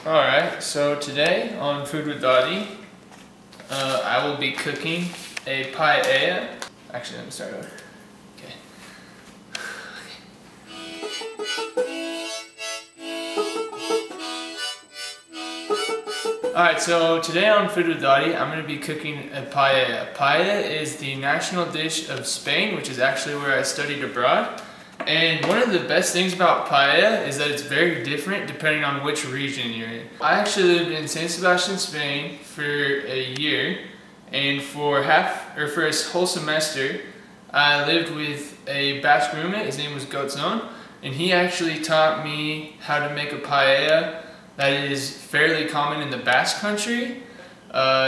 Alright, so today on Food with Dottie, I will be cooking a paella. Actually, let me start over. Okay. Alright, so today on Food with Dottie, I'm going to be cooking a paella. Paella is the national dish of Spain, which is actually where I studied abroad. And one of the best things about paella is that it's very different depending on which region you're in. I actually lived in San Sebastian, Spain for a year, and for a whole semester I lived with a Basque roommate. His name was Gotzon, and he actually taught me how to make a paella that is fairly common in the Basque country.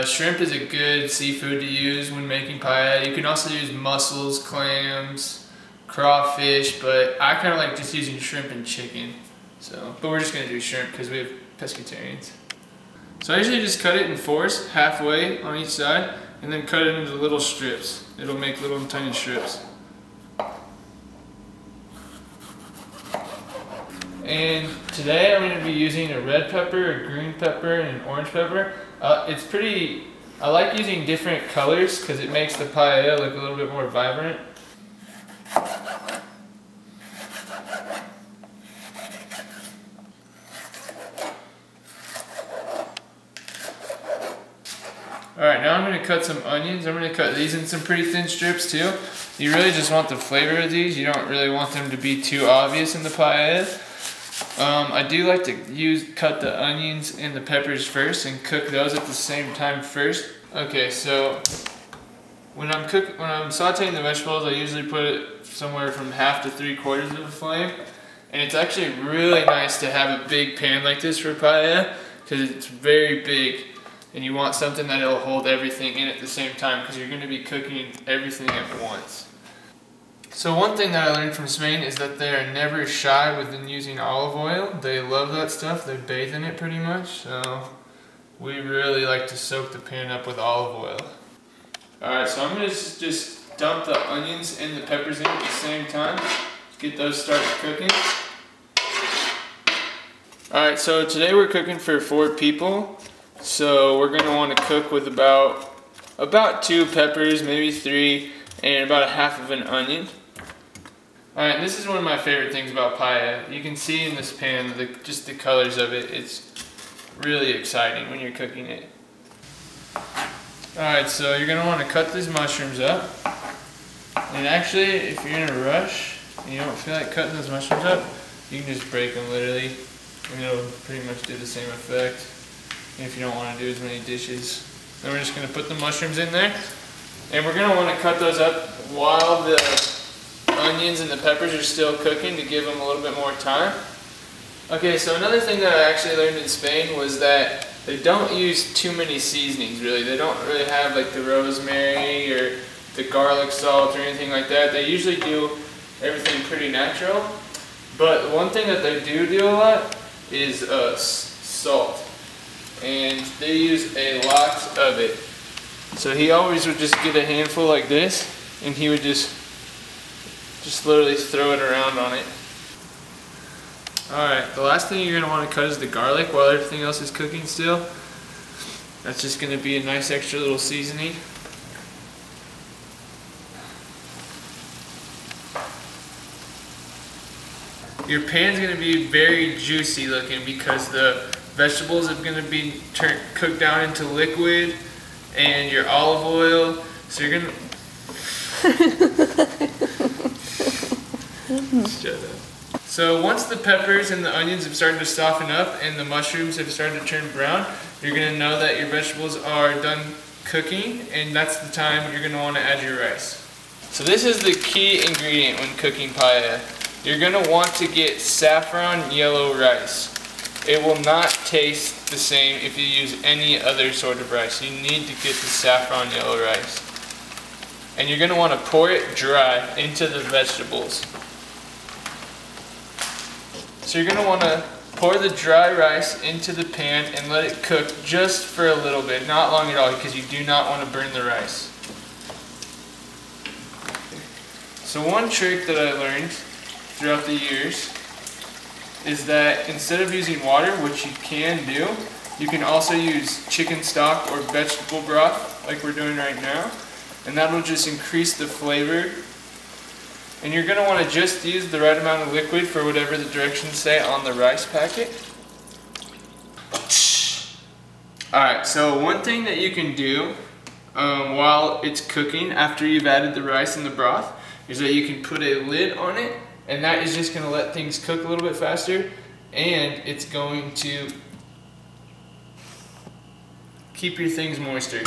Shrimp is a good seafood to use when making paella. You can also use mussels, clams, crawfish, but I kind of like just using shrimp and chicken. But we're just gonna do shrimp because we have pescatarians. So I usually just cut it in fours, halfway on each side, and then cut it into little strips. It'll make little tiny strips. And today I'm going to be using a red pepper, a green pepper, and an orange pepper. I like using different colors because it makes the paella look a little bit more vibrant. Alright, now I'm going to cut some onions. I'm going to cut these in some pretty thin strips too. You really just want the flavor of these. You don't really want them to be too obvious in the paella. I do like to cut the onions and the peppers first and cook those at the same time first. Okay, so when I'm sauteing the vegetables, I usually put it somewhere from 1/2 to 3/4 of a flame. And it's actually really nice to have a big pan like this for paella because it's very big. And you want something that will hold everything in at the same time because you're going to be cooking everything at once. So one thing that I learned from Spain is that they are never shy within using olive oil. They love that stuff. They bathe in it pretty much. So we really like to soak the pan up with olive oil. Alright, so I'm going to just dump the onions and the peppers in at the same time. Get those started cooking. Alright, so today we're cooking for 4 people. So we're going to want to cook with about 2 peppers, maybe 3, and about 1/2 of an onion. Alright, this is one of my favorite things about paella. You can see in this pan just the colors of it. It's really exciting when you're cooking it. Alright, so you're going to want to cut these mushrooms up. And actually, if you're in a rush and you don't feel like cutting those mushrooms up, you can just break them literally. And it'll pretty much do the same effect. If you don't want to do as many dishes. Then we're just going to put the mushrooms in there. And we're going to want to cut those up while the onions and the peppers are still cooking to give them a little bit more time. Okay, so another thing that I actually learned in Spain was that they don't use too many seasonings really. They don't really have like the rosemary or the garlic salt or anything like that. They usually do everything pretty natural. But one thing that they do a lot is salt. And they use a lot of it. So he always would just get a handful like this, and he would just literally throw it around on it. Alright, the last thing you're going to want to cut is the garlic while everything else is cooking still. That's just going to be a nice extra little seasoning. Your pan's going to be very juicy looking because the vegetables are going to be cooked down into liquid, and your olive oil. So you're going to shut up. So once the peppers and the onions have started to soften up and the mushrooms have started to turn brown, you're going to know that your vegetables are done cooking, and that's the time you're going to want to add your rice. So this is the key ingredient when cooking paella. You're going to want to get saffron yellow rice. It will not taste the same if you use any other sort of rice. You need to get the saffron yellow rice. And you're going to want to pour it dry into the vegetables. So you're going to want to pour the dry rice into the pan and let it cook just for a little bit, not long at all, because you do not want to burn the rice. So one trick that I learned throughout the years is that instead of using water, which you can do, you can also use chicken stock or vegetable broth like we're doing right now, and that'll just increase the flavor. And you're going to want to just use the right amount of liquid for whatever the directions say on the rice packet. Alright, so one thing that you can do while it's cooking after you've added the rice and the broth is that you can put a lid on it, and that is just going to let things cook a little bit faster, and it's going to keep your things moister.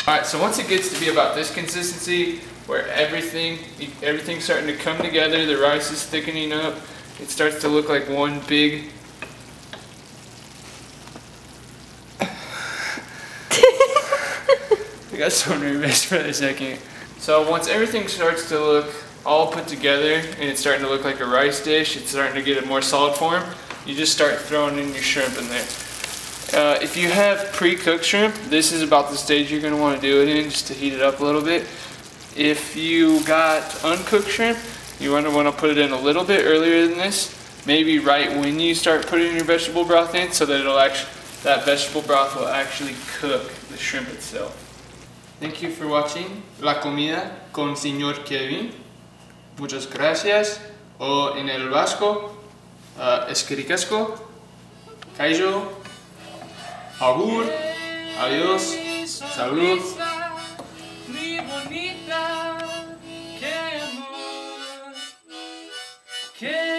Alright, so once it gets to be about this consistency, where everything's starting to come together, the rice is thickening up, it starts to look like one big... I got so nervous for a second. So once everything starts to look all put together and it's starting to look like a rice dish, it's starting to get a more solid form, you just start throwing in your shrimp in there. If you have pre-cooked shrimp, this is about the stage you're going to want to do it in, just to heat it up a little bit. If you got uncooked shrimp, you want to put it in a little bit earlier than this, maybe right when you start putting your vegetable broth in, so that that vegetable broth will actually cook the shrimp itself. Thank you for watching La Comida con Señor Kevin. Muchas gracias. O en el vasco, eskerikasco, kaijo, agur, adiós, salud. Mi bonita, qué amor, qué